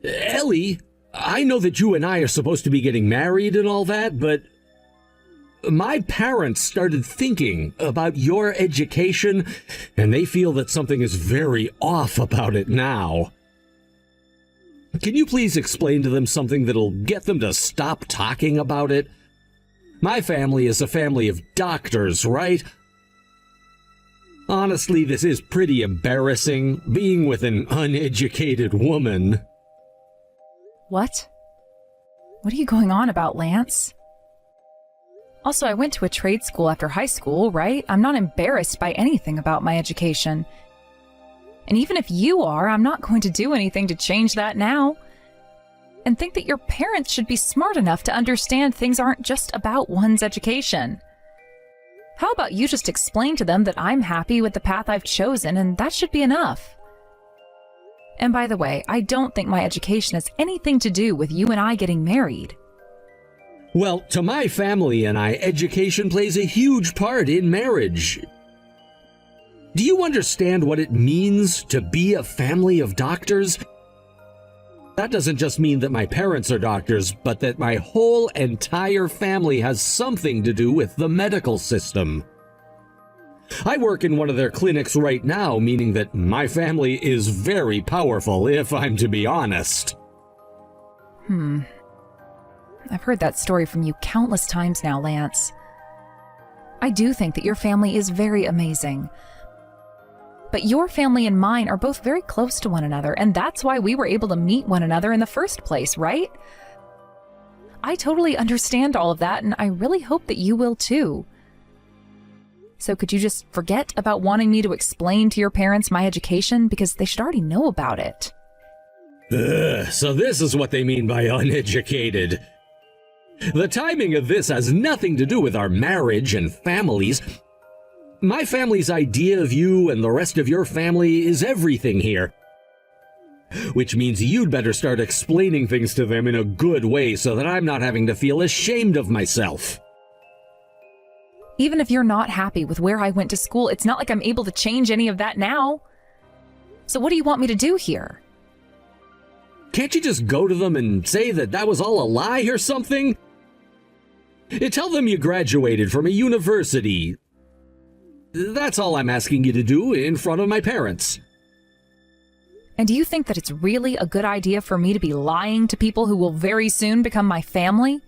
Ellie, I know that you and I are supposed to be getting married and all that, but my parents started thinking about your education, and they feel that something is very off about it now. Can you please explain to them something that'll get them to stop talking about it? My family is a family of doctors, right? Honestly, this is pretty embarrassing, being with an uneducated woman. What? What are you going on about, Lance? Also, I went to a trade school after high school, right? I'm not embarrassed by anything about my education. And even if you are, I'm not going to do anything to change that now. And think that your parents should be smart enough to understand things aren't just about one's education. How about you just explain to them that I'm happy with the path I've chosen, and that should be enough. And by the way, I don't think my education has anything to do with you and I getting married. Well, to my family and I, education plays a huge part in marriage. Do you understand what it means to be a family of doctors? That doesn't just mean that my parents are doctors, but that my whole entire family has something to do with the medical system. I work in one of their clinics right now, meaning that my family is very powerful, if I'm to be honest. I've heard that story from you countless times now, Lance. I do think that your family is very amazing. But your family and mine are both very close to one another, and that's why we were able to meet one another in the first place, right? I totally understand all of that, and I really hope that you will too. So could you just forget about wanting me to explain to your parents my education, because they should already know about it? So this is what they mean by uneducated. The timing of this has nothing to do with our marriage and families. My family's idea of you and the rest of your family is everything here. Which means you'd better start explaining things to them in a good way so that I'm not having to feel ashamed of myself. Even if you're not happy with where I went to school, it's not like I'm able to change any of that now. So what do you want me to do here? Can't you just go to them and say that that was all a lie or something? Tell them you graduated from a university. That's all I'm asking you to do in front of my parents. And do you think that it's really a good idea for me to be lying to people who will very soon become my family?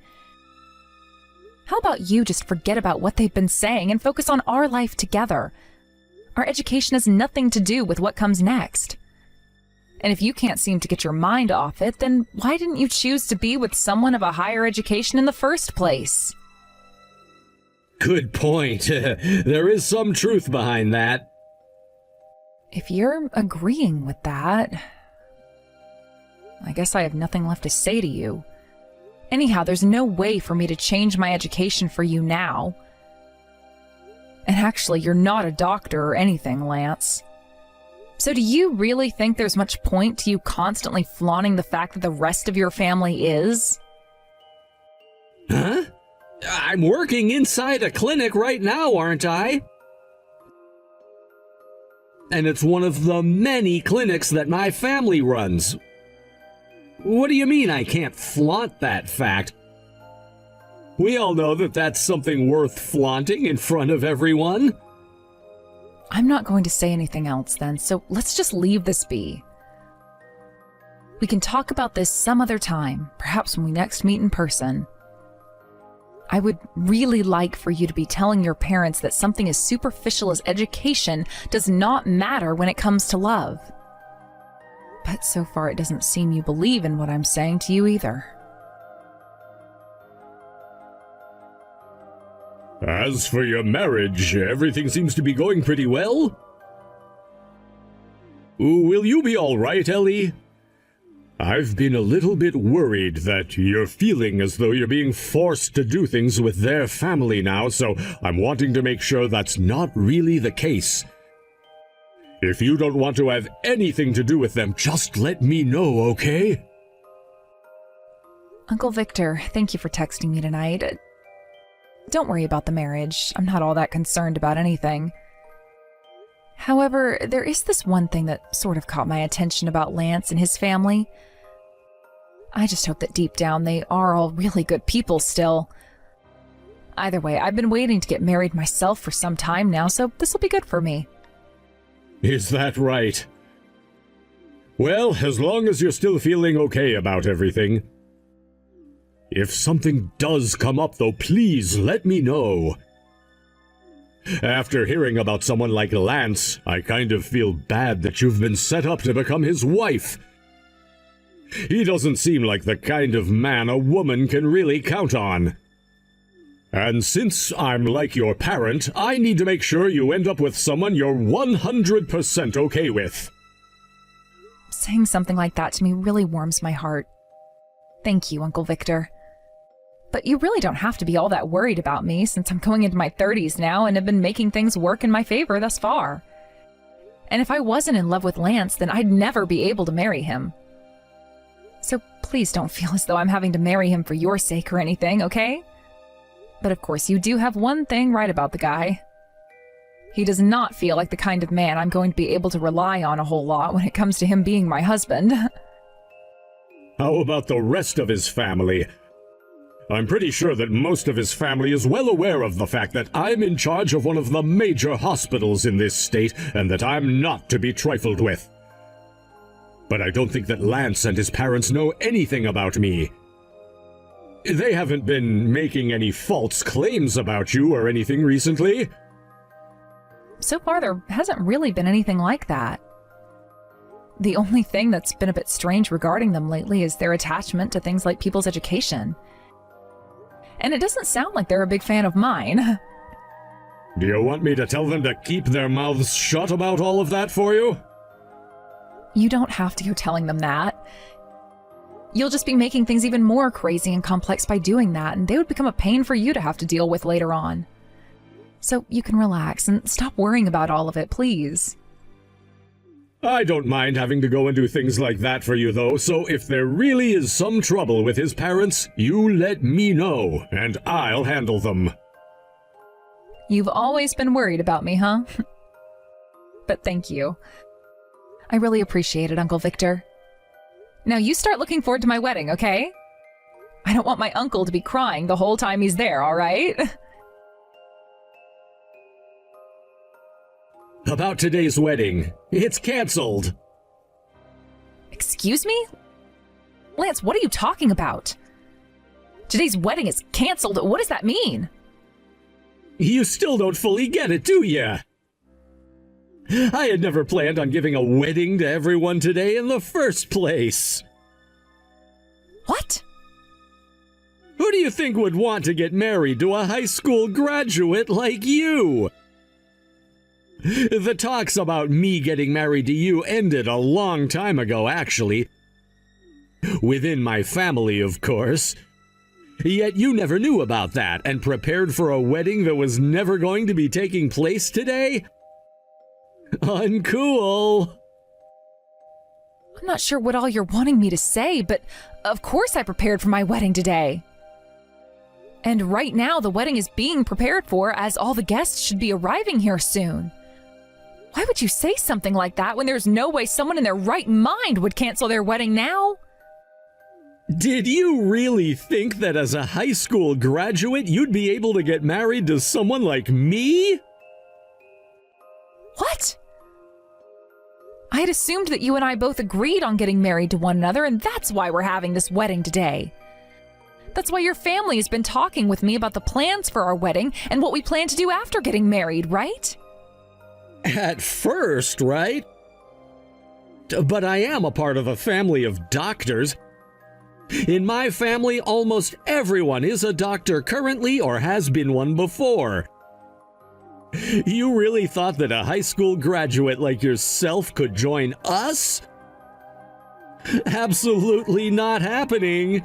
How about you just forget about what they've been saying and focus on our life together? Our education has nothing to do with what comes next. And if you can't seem to get your mind off it, then why didn't you choose to be with someone of a higher education in the first place? Good point. There is some truth behind that. If you're agreeing with that, I guess I have nothing left to say to you. Anyhow, there's no way for me to change my education for you now. And actually, you're not a doctor or anything, Lance. So do you really think there's much point to you constantly flaunting the fact that the rest of your family is? Huh? I'm working inside a clinic right now, aren't I? And it's one of the many clinics that my family runs. What do you mean I can't flaunt that fact? We all know that that's something worth flaunting in front of everyone. I'm not going to say anything else then, so let's just leave this be. We can talk about this some other time, perhaps when we next meet in person. I would really like for you to be telling your parents that something as superficial as education does not matter when it comes to love. But so far it doesn't seem you believe in what I'm saying to you either. As for your marriage, everything seems to be going pretty well. Will you be all right, Ellie? I've been a little bit worried that you're feeling as though you're being forced to do things with their family now, so I'm wanting to make sure that's not really the case. If you don't want to have anything to do with them, just let me know, okay? Uncle Victor, thank you for texting me tonight. Don't worry about the marriage. I'm not all that concerned about anything. However, there is this one thing that sort of caught my attention about Lance and his family. I just hope that deep down they are all really good people still. Either way, I've been waiting to get married myself for some time now, so this will be good for me. Is that right? Well, as long as you're still feeling okay about everything. If something does come up, though, please let me know. After hearing about someone like Lance, I kind of feel bad that you've been set up to become his wife. He doesn't seem like the kind of man a woman can really count on. And since I'm like your parent, I need to make sure you end up with someone you're 100% okay with. Saying something like that to me really warms my heart. Thank you, Uncle Victor. But you really don't have to be all that worried about me, since I'm going into my 30s now and have been making things work in my favor thus far. And if I wasn't in love with Lance, then I'd never be able to marry him. So please don't feel as though I'm having to marry him for your sake or anything, okay? But of course, you do have one thing right about the guy. He does not feel like the kind of man I'm going to be able to rely on a whole lot when it comes to him being my husband. How about the rest of his family? I'm pretty sure that most of his family is well aware of the fact that I'm in charge of one of the major hospitals in this state and that I'm not to be trifled with. But I don't think that Lance and his parents know anything about me. They haven't been making any false claims about you or anything recently. So far, there hasn't really been anything like that. The only thing that's been a bit strange regarding them lately is their attachment to things like people's education. And it doesn't sound like they're a big fan of mine. Do you want me to tell them to keep their mouths shut about all of that for you? You don't have to go telling them that. You'll just be making things even more crazy and complex by doing that, and they would become a pain for you to have to deal with later on. So you can relax and stop worrying about all of it, please. I don't mind having to go and do things like that for you, though, so if there really is some trouble with his parents, you let me know, and I'll handle them. You've always been worried about me, huh? But thank you. I really appreciate it, Uncle Victor. Now you start looking forward to my wedding, okay? I don't want my uncle to be crying the whole time he's there, all right? About today's wedding, it's canceled. Excuse me? Lance, what are you talking about? Today's wedding is canceled. What does that mean? You still don't fully get it, do ya? I had never planned on giving a wedding to everyone today in the first place. What? Who do you think would want to get married to a high school graduate like you? The talks about me getting married to you ended a long time ago, actually. Within my family, of course. Yet you never knew about that and prepared for a wedding that was never going to be taking place today? Uncool. I'm not sure what all you're wanting me to say, but of course I prepared for my wedding today. And right now the wedding is being prepared for, as all the guests should be arriving here soon. Why would you say something like that when there's no way someone in their right mind would cancel their wedding now? Did you really think that as a high school graduate you'd be able to get married to someone like me? What? I had assumed that you and I both agreed on getting married to one another, and that's why we're having this wedding today. That's why your family has been talking with me about the plans for our wedding and what we plan to do after getting married, right? At first, right? But I am a part of a family of doctors. In my family, almost everyone is a doctor currently or has been one before. You really thought that a high school graduate like yourself could join us? Absolutely not happening.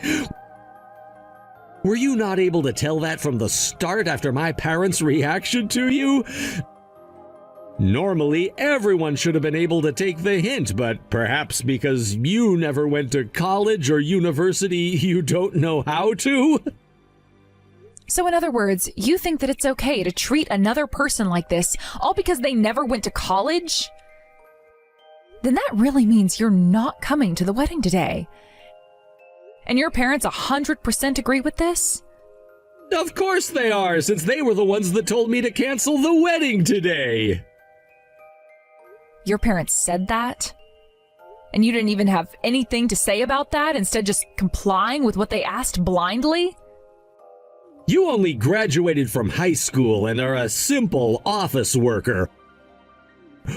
Were you not able to tell that from the start after my parents' reaction to you? Normally, everyone should have been able to take the hint, but perhaps because you never went to college or university, you don't know how to? So in other words, you think that it's okay to treat another person like this, all because they never went to college? Then that really means you're not coming to the wedding today. And your parents 100% agree with this? Of course they are, since they were the ones that told me to cancel the wedding today. Your parents said that? And you didn't even have anything to say about that, instead just complying with what they asked blindly? You only graduated from high school and are a simple office worker,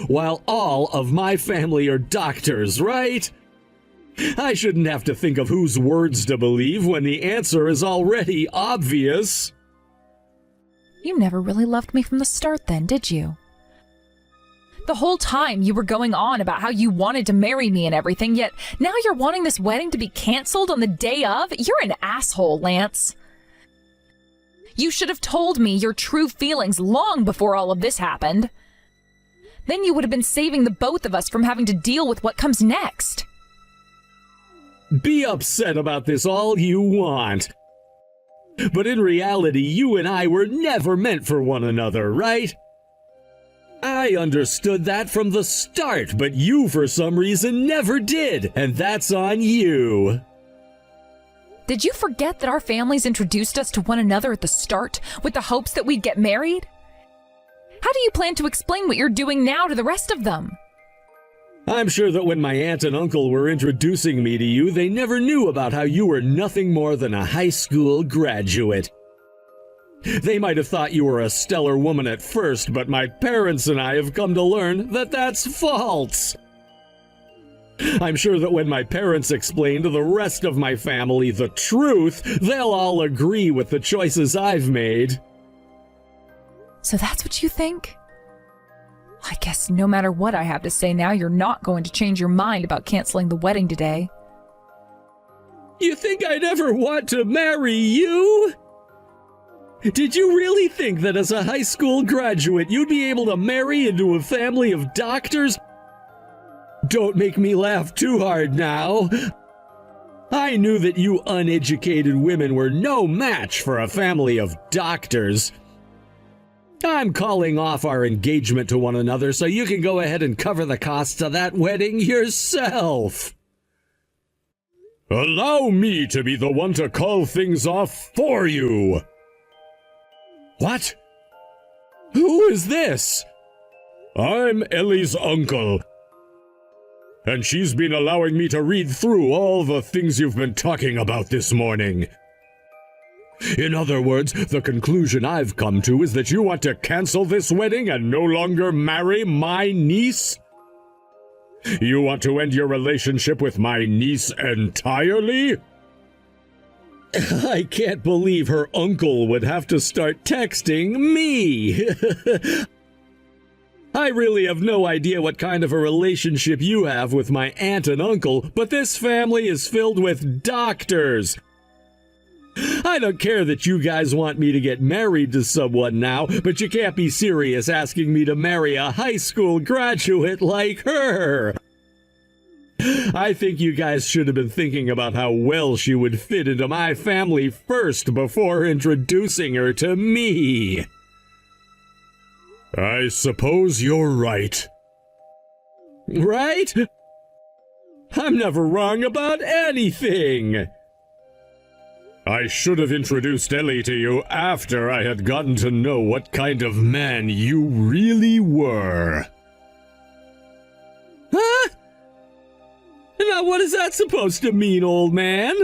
while all of my family are doctors, right? I shouldn't have to think of whose words to believe when the answer is already obvious. You never really loved me from the start then, did you? The whole time you were going on about how you wanted to marry me and everything, yet now you're wanting this wedding to be canceled on the day of? You're an asshole, Lance. You should have told me your true feelings long before all of this happened. Then you would have been saving the both of us from having to deal with what comes next. Be upset about this all you want. But in reality, you and I were never meant for one another, right? I understood that from the start, but you for some reason never did, and that's on you. Did you forget that our families introduced us to one another at the start with the hopes that we'd get married? How do you plan to explain what you're doing now to the rest of them? I'm sure that when my aunt and uncle were introducing me to you, they never knew about how you were nothing more than a high school graduate. They might have thought you were a stellar woman at first, but my parents and I have come to learn that that's false. I'm sure that when my parents explain to the rest of my family the truth, they'll all agree with the choices I've made. So that's what you think? I guess no matter what I have to say now, you're not going to change your mind about canceling the wedding today. You think I'd ever want to marry you? Did you really think that as a high school graduate, you'd be able to marry into a family of doctors? Don't make me laugh too hard now. I knew that you uneducated women were no match for a family of doctors. I'm calling off our engagement to one another so you can go ahead and cover the costs of that wedding yourself. Allow me to be the one to call things off for you. What? Who is this? I'm Ellie's uncle. And she's been allowing me to read through all the things you've been talking about this morning. In other words, the conclusion I've come to is that you want to cancel this wedding and no longer marry my niece? You want to end your relationship with my niece entirely? I can't believe her uncle would have to start texting me. I really have no idea what kind of a relationship you have with my aunt and uncle, but this family is filled with doctors. I don't care that you guys want me to get married to someone now, but you can't be serious asking me to marry a high school graduate like her. I think you guys should have been thinking about how well she would fit into my family first before introducing her to me. I suppose you're right. Right? I'm never wrong about anything. I should have introduced Ellie to you after I had gotten to know what kind of man you really were. Huh? Now what is that supposed to mean, old man?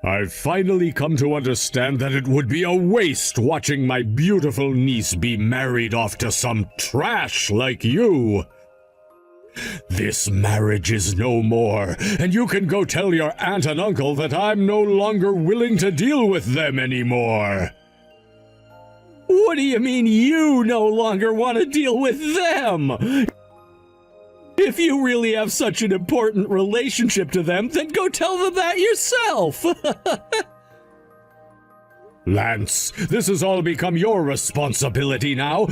I've finally come to understand that it would be a waste watching my beautiful niece be married off to some trash like you. This marriage is no more, and you can go tell your aunt and uncle that I'm no longer willing to deal with them anymore. What do you mean you no longer want to deal with them? If you really have such an important relationship to them, then go tell them that yourself. Lance, this has all become your responsibility now.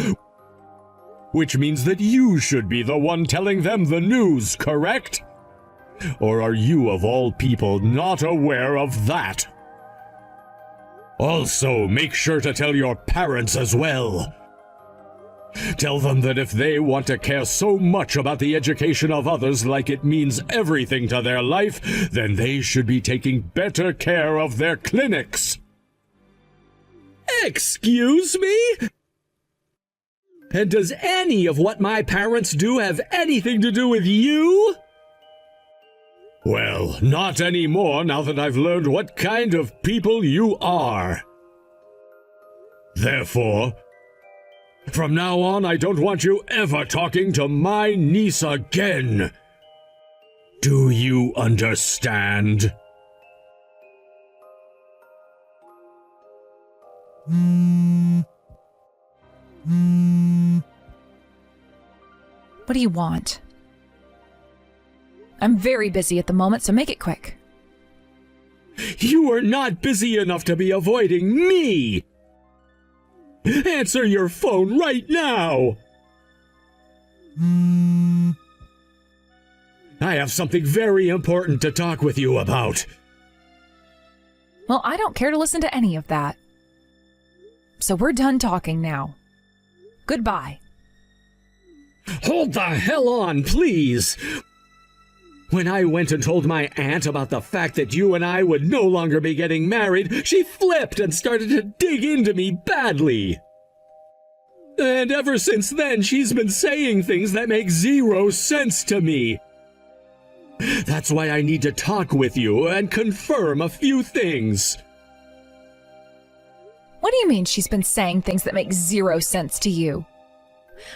Which means that you should be the one telling them the news, correct? Or are you, of all people, not aware of that? Also, make sure to tell your parents as well. Tell them that if they want to care so much about the education of others like it means everything to their life, then they should be taking better care of their clinics. Excuse me? And does any of what my parents do have anything to do with you? Well, not anymore now that I've learned what kind of people you are. Therefore, from now on, I don't want you ever talking to my niece again. Do you understand? What do you want? I'm very busy at the moment, so make it quick. You are not busy enough to be avoiding me! Answer your phone right now! I have something very important to talk with you about. Well, I don't care to listen to any of that. So we're done talking now. Goodbye. Hold the hell on, please! When I went and told my aunt about the fact that you and I would no longer be getting married, she flipped and started to dig into me badly. And ever since then, she's been saying things that make zero sense to me. That's why I need to talk with you and confirm a few things. What do you mean she's been saying things that make zero sense to you?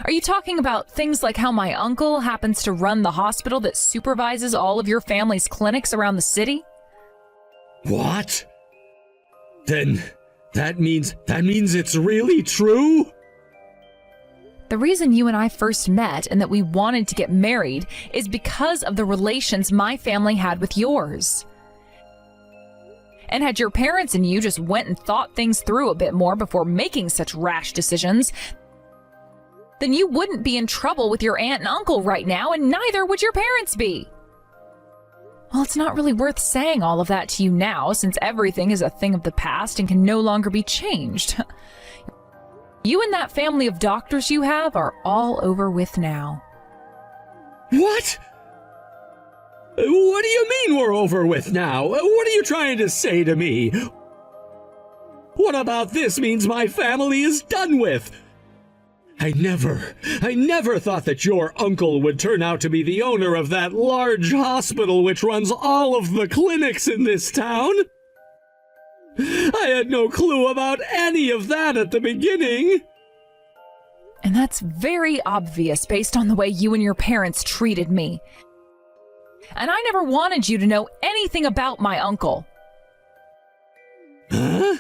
Are you talking about things like how my uncle happens to run the hospital that supervises all of your family's clinics around the city? What? Then that means it's really true? The reason you and I first met and that we wanted to get married is because of the relations my family had with yours. And had your parents and you just went and thought things through a bit more before making such rash decisions, then you wouldn't be in trouble with your aunt and uncle right now, and neither would your parents be. Well, it's not really worth saying all of that to you now, since everything is a thing of the past and can no longer be changed. You and that family of doctors you have are all over with now. What? What do you mean we're over with now? What are you trying to say to me? What about this means my family is done with? I never thought that your uncle would turn out to be the owner of that large hospital which runs all of the clinics in this town. I had no clue about any of that at the beginning. And that's very obvious based on the way you and your parents treated me. And I never wanted you to know anything about my uncle. Huh?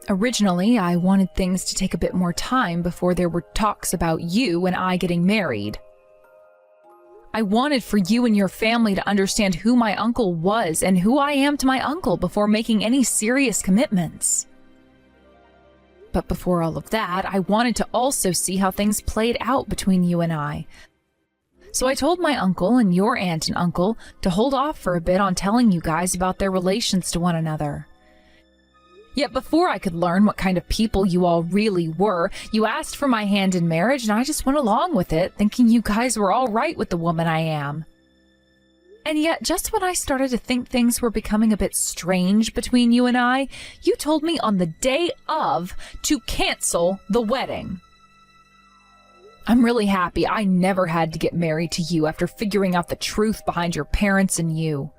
Originally, I wanted things to take a bit more time before there were talks about you and I getting married. I wanted for you and your family to understand who my uncle was and who I am to my uncle before making any serious commitments. But before all of that, I wanted to also see how things played out between you and I. So I told my uncle and your aunt and uncle to hold off for a bit on telling you guys about their relations to one another. Yet before I could learn what kind of people you all really were, you asked for my hand in marriage, and I just went along with it, thinking you guys were all right with the woman I am. And yet, just when I started to think things were becoming a bit strange between you and I, you told me on the day of to cancel the wedding. I'm really happy I never had to get married to you after figuring out the truth behind your parents and you.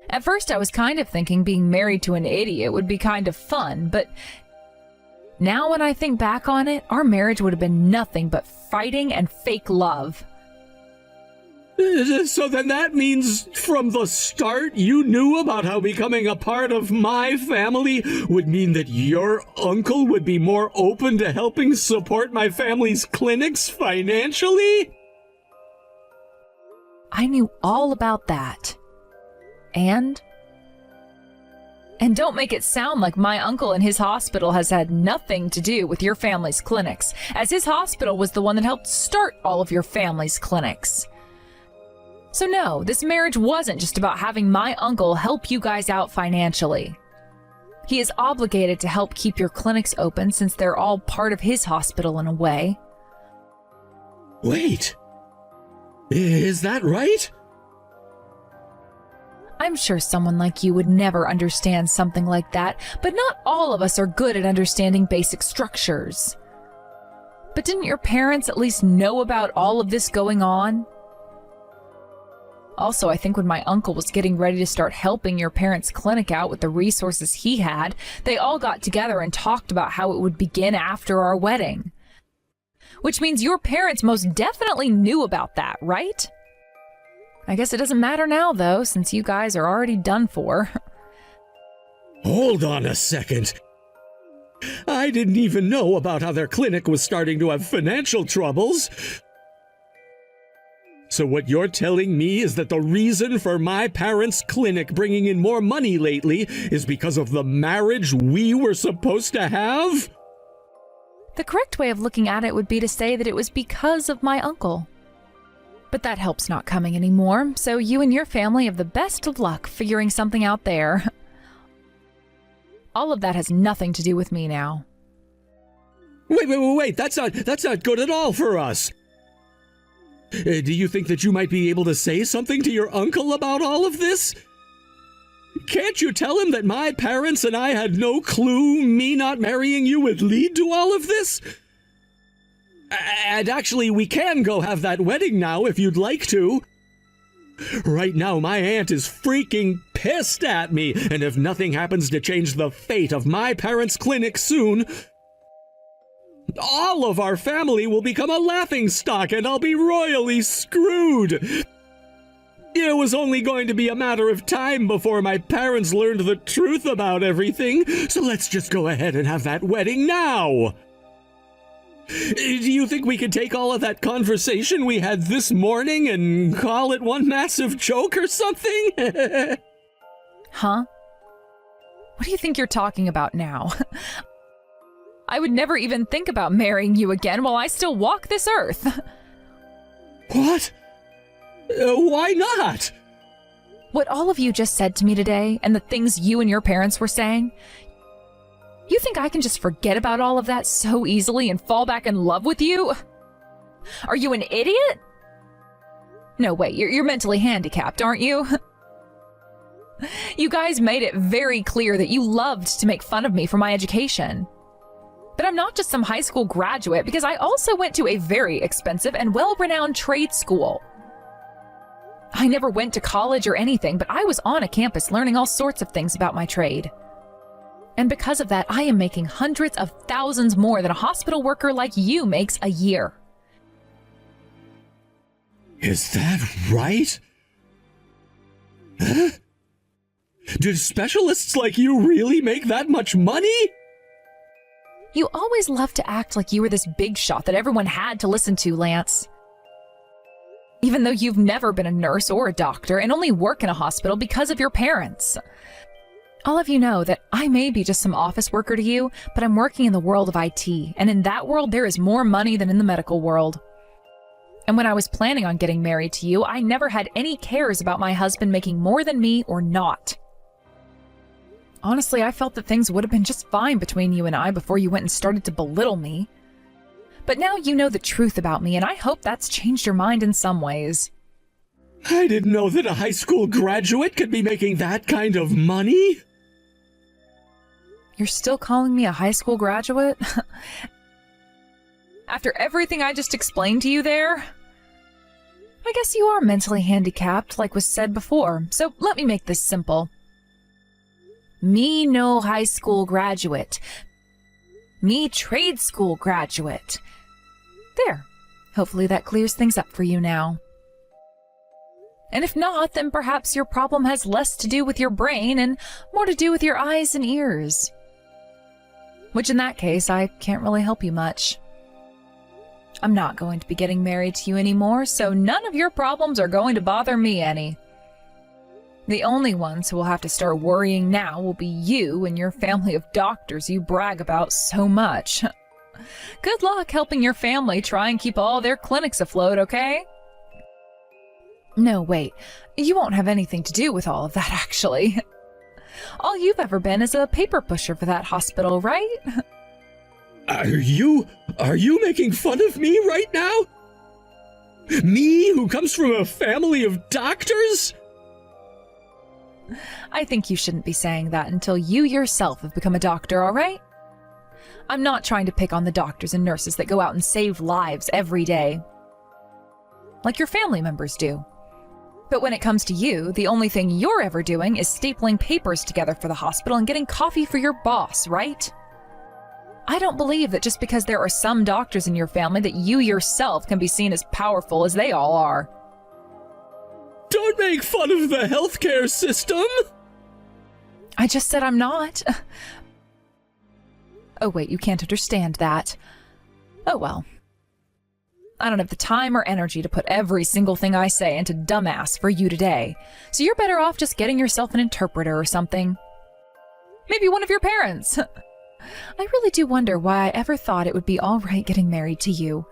At first, I was kind of thinking being married to an idiot would be kind of fun, but now when I think back on it, our marriage would have been nothing but fighting and fake love. So then that means from the start you knew about how becoming a part of my family would mean that your uncle would be more open to helping support my family's clinics financially? I knew all about that. And don't make it sound like my uncle and his hospital has had nothing to do with your family's clinics, as his hospital was the one that helped start all of your family's clinics. So no, this marriage wasn't just about having my uncle help you guys out financially. He is obligated to help keep your clinics open since they're all part of his hospital in a way. Wait. Is that right? I'm sure someone like you would never understand something like that, but not all of us are good at understanding basic structures. But didn't your parents at least know about all of this going on? Also, I think when my uncle was getting ready to start helping your parents' clinic out with the resources he had, they all got together and talked about how it would begin after our wedding. Which means your parents most definitely knew about that, right? I guess it doesn't matter now, though, since you guys are already done for. Hold on a second. I didn't even know about how their clinic was starting to have financial troubles. So what you're telling me is that the reason for my parents' clinic bringing in more money lately is because of the marriage we were supposed to have? The correct way of looking at it would be to say that it was because of my uncle. But that help's not coming anymore, so you and your family have the best of luck figuring something out there. All of that has nothing to do with me now. Wait, that's not good at all for us. Do you think that you might be able to say something to your uncle about all of this? Can't you tell him that my parents and I had no clue me not marrying you would lead to all of this? And actually, we can go have that wedding now if you'd like to. Right now, my aunt is freaking pissed at me, and if nothing happens to change the fate of my parents' clinic soon, all of our family will become a laughingstock and I'll be royally screwed. It was only going to be a matter of time before my parents learned the truth about everything, so let's just go ahead and have that wedding now. Do you think we could take all of that conversation we had this morning and call it one massive joke or something? Huh? What do you think you're talking about now? I would never even think about marrying you again while I still walk this earth. What? Why not? What all of you just said to me today, and the things you and your parents were saying, you think I can just forget about all of that so easily and fall back in love with you? Are you an idiot? No, wait, you're mentally handicapped, aren't you? You guys made it very clear that you loved to make fun of me for my education. But I'm not just some high school graduate, because I also went to a very expensive and well-renowned trade school. I never went to college or anything, but I was on a campus learning all sorts of things about my trade. And because of that, I am making hundreds of thousands more than a hospital worker like you makes a year. Is that right? Huh? Do specialists like you really make that much money? You always loved to act like you were this big shot that everyone had to listen to, Lance. Even though you've never been a nurse or a doctor and only work in a hospital because of your parents. All of you know that I may be just some office worker to you, but I'm working in the world of IT, and in that world there is more money than in the medical world. And when I was planning on getting married to you, I never had any cares about my husband making more than me or not. Honestly, I felt that things would have been just fine between you and I before you went and started to belittle me. But now you know the truth about me, and I hope that's changed your mind in some ways. I didn't know that a high school graduate could be making that kind of money. You're still calling me a high school graduate? After everything I just explained to you there? I guess you are mentally handicapped, like was said before, so let me make this simple. Me no high school graduate. Me trade school graduate. There. Hopefully that clears things up for you now. And if not, then perhaps your problem has less to do with your brain and more to do with your eyes and ears. Which in that case, I can't really help you much. I'm not going to be getting married to you anymore, so none of your problems are going to bother me any. The only ones who will have to start worrying now will be you and your family of doctors you brag about so much. Good luck helping your family try and keep all their clinics afloat, okay? No, wait. You won't have anything to do with all of that, actually. All you've ever been is a paper pusher for that hospital, right? Are you making fun of me right now? Me, who comes from a family of doctors? I think you shouldn't be saying that until you yourself have become a doctor, all right? I'm not trying to pick on the doctors and nurses that go out and save lives every day, like your family members do. But when it comes to you, the only thing you're ever doing is stapling papers together for the hospital and getting coffee for your boss, right? I don't believe that just because there are some doctors in your family that you yourself can be seen as powerful as they all are. Don't make fun of the healthcare system! I just said I'm not. Oh wait, you can't understand that. Oh well. I don't have the time or energy to put every single thing I say into dumbass for you today, so you're better off just getting yourself an interpreter or something. Maybe one of your parents. I really do wonder why I ever thought it would be all right getting married to you.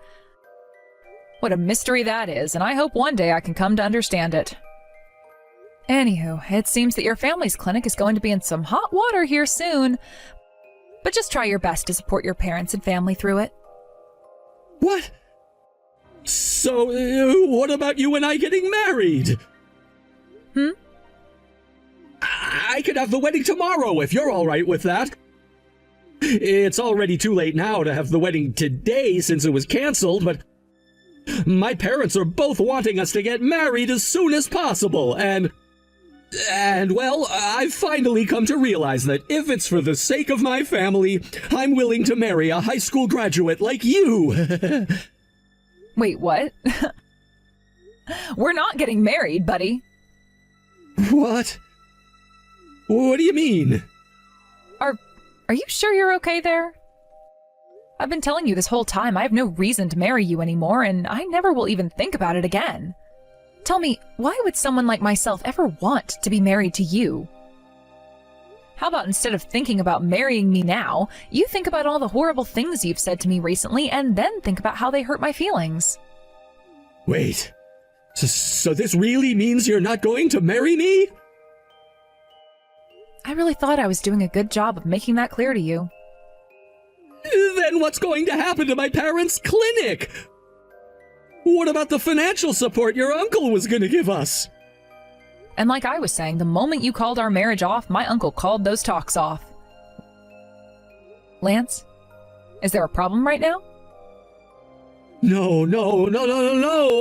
What a mystery that is, and I hope one day I can come to understand it. Anywho, it seems that your family's clinic is going to be in some hot water here soon, but just try your best to support your parents and family through it. What? So, what about you and I getting married? I could have the wedding tomorrow if you're all right with that. It's already too late now to have the wedding today since it was canceled, but my parents are both wanting us to get married as soon as possible, and well, I've finally come to realize that if it's for the sake of my family, I'm willing to marry a high school graduate like you. Wait, what? We're not getting married, buddy. What? What do you mean? Are you sure you're okay there? I've been telling you this whole time I have no reason to marry you anymore, and I never will even think about it again. Tell me, why would someone like myself ever want to be married to you? How about instead of thinking about marrying me now, you think about all the horrible things you've said to me recently and then think about how they hurt my feelings? Wait, so this really means you're not going to marry me? I really thought I was doing a good job of making that clear to you. Then what's going to happen to my parents' clinic? What about the financial support your uncle was going to give us? And like I was saying, the moment you called our marriage off, my uncle called those talks off. Lance, is there a problem right now? No.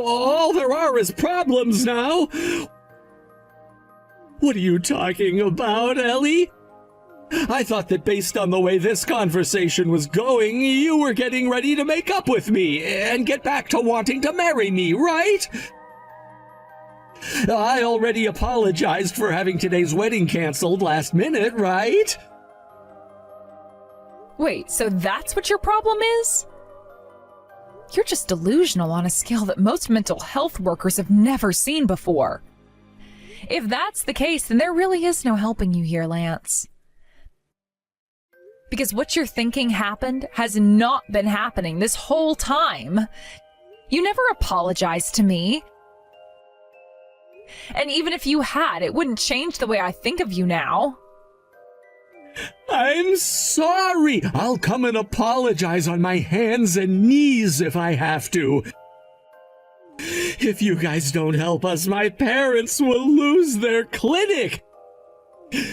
All there are is problems now. What are you talking about, Ellie? I thought that based on the way this conversation was going, you were getting ready to make up with me and get back to wanting to marry me, right? I already apologized for having today's wedding canceled last minute, right? Wait, so that's what your problem is? You're just delusional on a scale that most mental health workers have never seen before. If that's the case, then there really is no helping you here, Lance. Because what you're thinking happened has not been happening this whole time. You never apologized to me. And even if you had, it wouldn't change the way I think of you now. I'm sorry. I'll come and apologize on my hands and knees if I have to. If you guys don't help us, my parents will lose their clinic.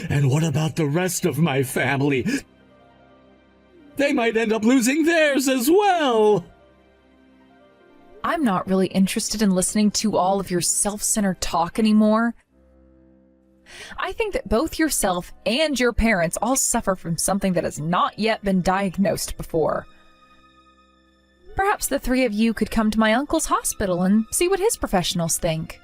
And what about the rest of my family? They might end up losing theirs as well. I'm not really interested in listening to all of your self-centered talk anymore. I think that both yourself and your parents all suffer from something that has not yet been diagnosed before. Perhaps the three of you could come to my uncle's hospital and see what his professionals think.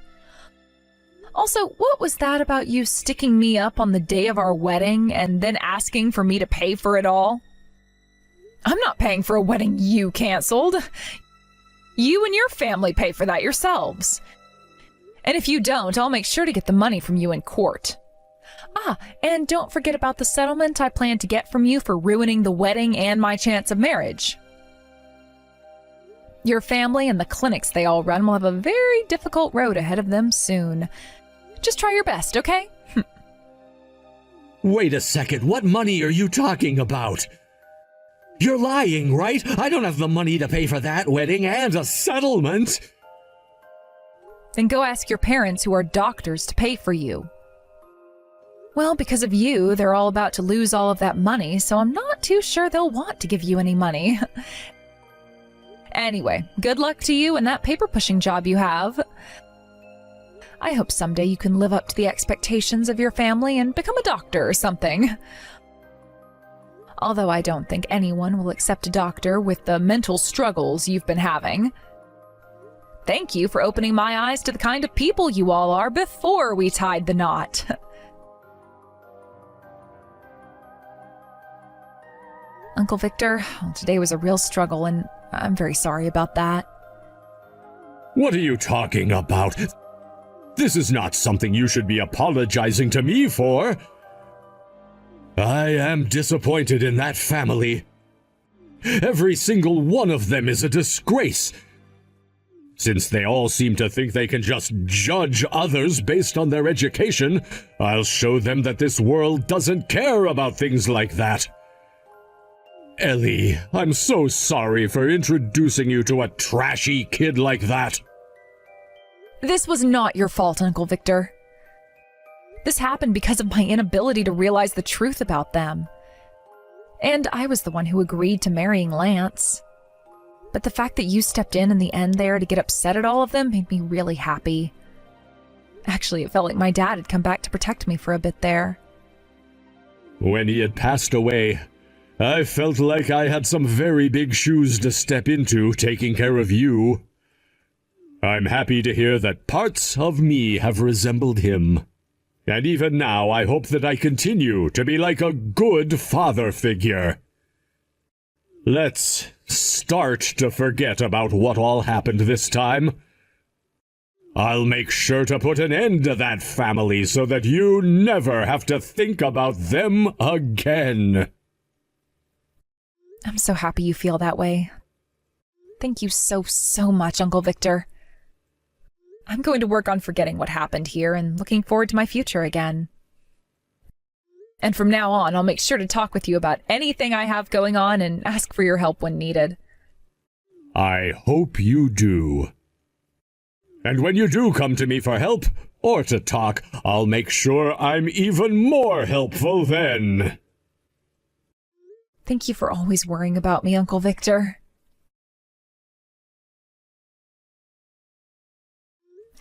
Also, what was that about you sticking me up on the day of our wedding and then asking for me to pay for it all? I'm not paying for a wedding you canceled. You and your family pay for that yourselves. And if you don't, I'll make sure to get the money from you in court. And don't forget about the settlement I plan to get from you for ruining the wedding and my chance of marriage. Your family and the clinics they all run will have a very difficult road ahead of them soon. Just try your best, okay? Wait a second, what money are you talking about? You're lying, right? I don't have the money to pay for that wedding and a settlement. Then go ask your parents, who are doctors, to pay for you. Well, because of you, they're all about to lose all of that money, so I'm not too sure they'll want to give you any money. Anyway, good luck to you and that paper-pushing job you have. I hope someday you can live up to the expectations of your family and become a doctor or something. Although I don't think anyone will accept a doctor with the mental struggles you've been having. Thank you for opening my eyes to the kind of people you all are before we tied the knot. Uncle Victor, today was a real struggle, and I'm very sorry about that. What are you talking about? This is not something you should be apologizing to me for. I am disappointed in that family. Every single one of them is a disgrace. Since they all seem to think they can just judge others based on their education, I'll show them that this world doesn't care about things like that. Ellie, I'm so sorry for introducing you to a trashy kid like that. This was not your fault, Uncle Victor. This happened because of my inability to realize the truth about them. And I was the one who agreed to marrying Lance. But the fact that you stepped in the end there to get upset at all of them made me really happy. Actually, it felt like my dad had come back to protect me for a bit there. When he had passed away, I felt like I had some very big shoes to step into taking care of you. I'm happy to hear that parts of me have resembled him. And even now, I hope that I continue to be like a good father figure. Let's start to forget about what all happened this time. I'll make sure to put an end to that family so that you never have to think about them again. I'm so happy you feel that way. Thank you so much, Uncle Victor. I'm going to work on forgetting what happened here and looking forward to my future again. And from now on, I'll make sure to talk with you about anything I have going on and ask for your help when needed. I hope you do. And when you do come to me for help or to talk, I'll make sure I'm even more helpful then. Thank you for always worrying about me, Uncle Victor.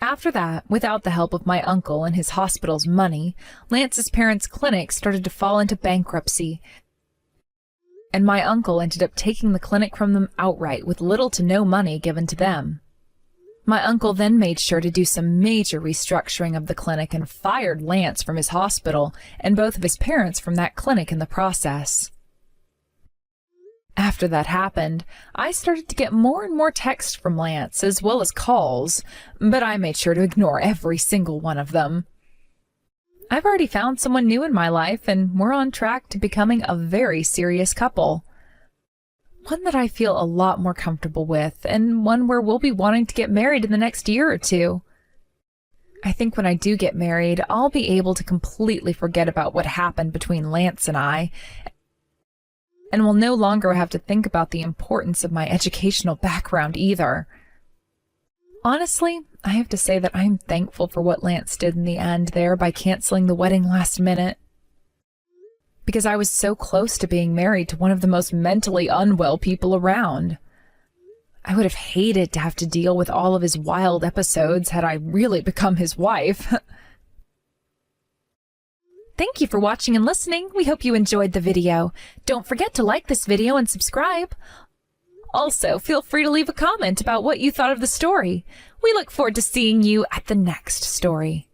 After that, without the help of my uncle and his hospital's money, Lance's parents' clinic started to fall into bankruptcy, and my uncle ended up taking the clinic from them outright with little to no money given to them. My uncle then made sure to do some major restructuring of the clinic and fired Lance from his hospital and both of his parents from that clinic in the process. After that happened, I started to get more and more texts from Lance, as well as calls, but I made sure to ignore every single one of them. I've already found someone new in my life, and we're on track to becoming a very serious couple. One that I feel a lot more comfortable with, and one where we'll be wanting to get married in the next year or two. I think when I do get married, I'll be able to completely forget about what happened between Lance and I, and will no longer have to think about the importance of my educational background either. Honestly, I have to say that I'm thankful for what Lance did in the end there by canceling the wedding last minute. Because I was so close to being married to one of the most mentally unwell people around. I would have hated to have to deal with all of his wild episodes had I really become his wife. Thank you for watching and listening. We hope you enjoyed the video. Don't forget to like this video and subscribe. Also, feel free to leave a comment about what you thought of the story. We look forward to seeing you at the next story.